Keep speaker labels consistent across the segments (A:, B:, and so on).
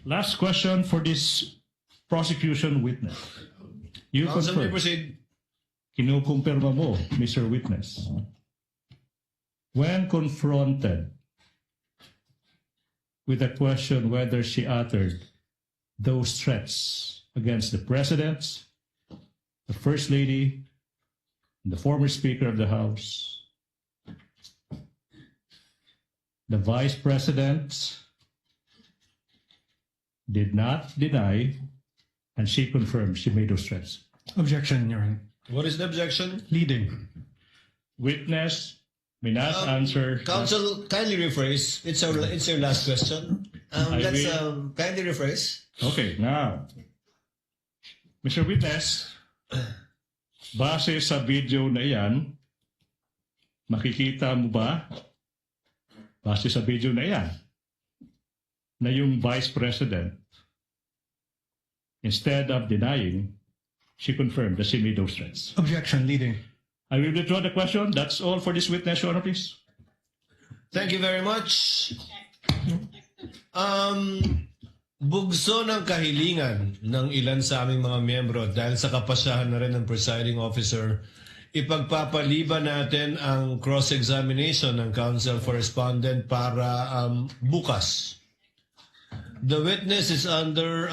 A: Last question for this prosecution witness. You
B: Counsel may
A: confirm,
B: proceed.
A: kinukumpirma mo, Mr. Witness, when confronted with the question whether she uttered those threats against the President, the First Lady, and the former Speaker of the House, the Vice President did not deny, and she confirmed she made those threats.
C: Objection, Your Honor.
B: What is the objection?
C: Leading.
A: Witness may not answer.
B: Counsel, kindly rephrase. It's your last question. Let's kindly rephrase.
A: Okay, now, Mr. Witness, base sa video na yan, makikita mo ba, base sa video na yan, na yung Vice President, instead of denying, she confirmed that she made those threats.
C: Objection, leading.
A: I will withdraw the question. That's all for this witness, Your Honor, please.
B: Thank you very much. Bugso ng kahilingan ng ilan sa aming mga miyembro dahil sa kapasyahan na rin ng presiding officer, ipagpapaliban natin ang cross-examination ng counsel for respondent para bukas. The witness is under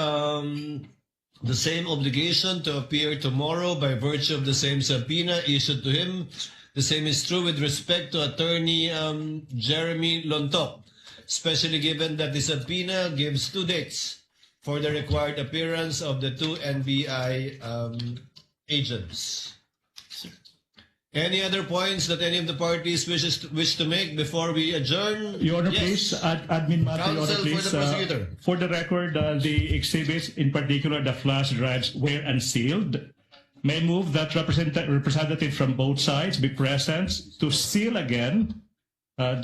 B: the same obligation to appear tomorrow by virtue of the same subpoena issued to him. The same is true with respect to Attorney Jeremy Lontok, especially given that the subpoena gives 2 dates for the required appearance of the 2 NBI agents. Any other points that any of the parties wish to make before we adjourn?
A: Your Honor,
B: Yes.
A: please, admin matter, Your Honor,
B: Counsel for
A: please.
B: the prosecutor.
A: For the record, the exhibits, in particular the flash drives, were unsealed. May move that representative from both sides be present to seal again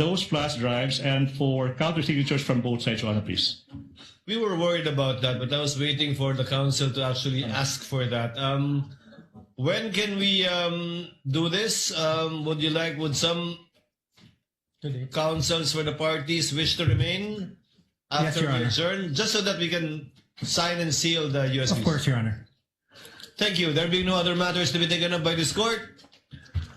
A: those flash drives and for counter signatures from both sides, Your Honor, please.
B: We were worried about that, but I was waiting for the counsel to actually ask for that. When can we do this? Would some counsels for the parties wish to remain after
C: Your
B: we
C: Honor.
B: adjourn? Just so that we can sign and seal the USBs.
C: Of course, Your Honor.
B: Thank you. There being no other matters to be taken up by this court,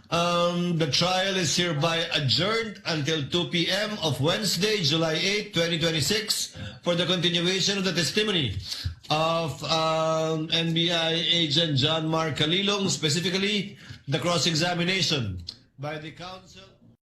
B: the trial is hereby adjourned until 2 p.m. of Wednesday, July 8, 2026, for the continuation of the testimony of NBI agent John Mark Calilung, specifically the cross-examination by the counsel.